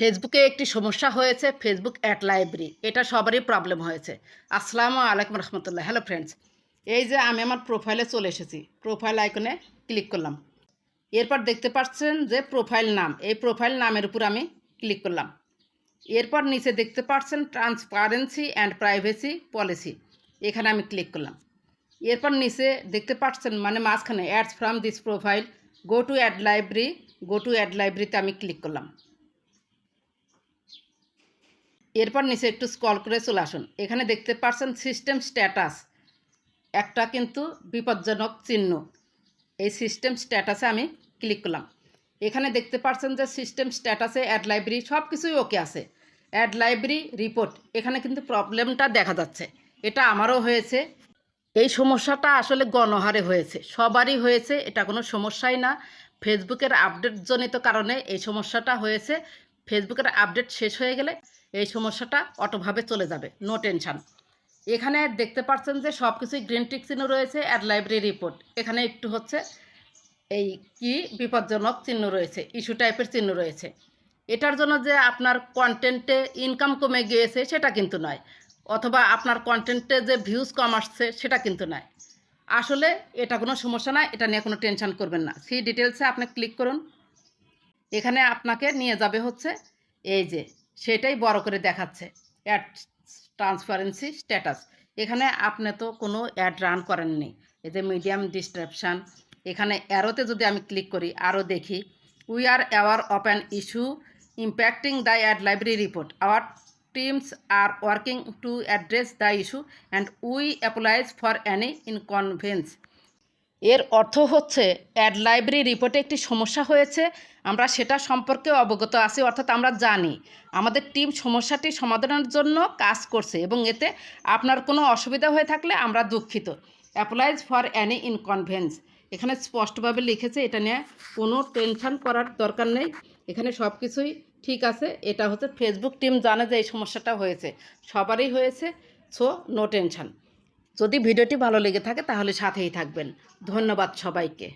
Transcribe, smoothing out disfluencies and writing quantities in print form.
ফেসবুকে একটি সমস্যা হয়েছে, ফেসবুক অ্যাড লাইব্রেরি। এটা সবারই প্রবলেম হয়েছে। আসসালামু আলাইকুম রহমতুল্লাহ। হ্যালো ফ্রেন্ডস, এই যে আমি আমার প্রোফাইলে চলে এসেছি। প্রোফাইল আইকনে ক্লিক করলাম। এরপর দেখতে পাচ্ছেন যে প্রোফাইল নাম, এই প্রোফাইল নামের উপর আমি ক্লিক করলাম। এরপর নিচে দেখতে পাচ্ছেন ট্রান্সপারেন্সি অ্যান্ড প্রাইভেসি পলিসি, এখানে আমি ক্লিক করলাম। এরপর নিচে দেখতে পাচ্ছেন মানে মাঝখানে ads from this profile, go to ad লাইব্রেরিতে আমি ক্লিক করলাম। এরপর নিচে একটু স্ক্রল করে চলে আসুন। এখানে দেখতে পাচ্ছেন সিস্টেম স্ট্যাটাস, একটা কিন্তু বিপজ্জনক চিহ্ন। এই সিস্টেম স্ট্যাটাসে আমি ক্লিক করলাম। এখানে দেখতে পাচ্ছেন যে সিস্টেম স্ট্যাটাসে অ্যাড লাইব্রেরি সব কিছুই ওকে আছে। অ্যাড লাইব্রেরি রিপোর্ট, এখানে কিন্তু প্রবলেমটা দেখা যাচ্ছে। এটা আমারও হয়েছে। এই সমস্যাটা আসলে গণহারে হয়েছে, সবারই হয়েছে, এটা কোনো সমস্যাই না। ফেসবুকের আপডেটজনিত কারণে এই সমস্যাটা হয়েছে। ফেসবুকের আপডেট শেষ হয়ে গেলে এই সমস্যাটা অটোভাবে চলে যাবে, নো টেনশান। এখানে দেখতে পাচ্ছেন যে সব কিছুই গ্রিন টিক চিহ্ন রয়েছে, অ্যাড লাইব্রেরি রিপোর্ট। এখানে একটু হচ্ছে এই কি বিপজ্জনক চিহ্ন রয়েছে, ইস্যু টাইপের চিহ্ন রয়েছে। এটার জন্য যে আপনার কন্টেন্টে ইনকাম কমে গিয়েছে সেটা কিন্তু নয়, অথবা আপনার কন্টেন্টে যে ভিউজ কম আসছে সেটা কিন্তু নয়। আসলে এটা কোনো সমস্যা না, এটা নিয়ে কোনো টেনশন করবেন না। সি ডিটেলসে আপনি ক্লিক করুন। এখানে আপনাকে নিয়ে যাবে হচ্ছে এই যে সেটাই বড় করে দেখাচ্ছে অ্যাড ট্রান্সপারেন্সি স্ট্যাটাস। এখানে আপনি তো কোনো অ্যাড রান করেননি। এই যে মিডিয়াম ডিসক্রিপশান, এখানে অ্যারোতে যদি আমি ক্লিক করি আরও দেখি, we are aware of an issue impacting the ad library report, our teams are working to address the issue and we apologise for any inconvenience. এর অর্থ হচ্ছে অ্যাড লাইব্রেরি রিপোর্টে একটি সমস্যা হয়েছে, আমরা সেটা সম্পর্কে অবগত আছি, অর্থাৎ আমরা জানি আমাদের টিম সমস্যাটি সমাধানের জন্য কাজ করছে এবং এতে আপনার কোনো অসুবিধা হয়ে থাকলে আমরা দুঃখিত। অ্যাপ্লাইজ ফর অ্যানি ইনকনভেন্স, এখানে স্পষ্টভাবে লিখেছে, এটা নিয়ে কোনো টেনশন করার দরকার নেই। এখানে সব কিছুই ঠিক আছে। এটা হচ্ছে ফেসবুক টিম জানে যে এই সমস্যাটা হয়েছে, সবারই হয়েছে, সো নো টেনশন। যদি ভিডিওটি ভালো লেগে থাকে তাহলে সাথেই থাকবেন। ধন্যবাদ সবাইকে।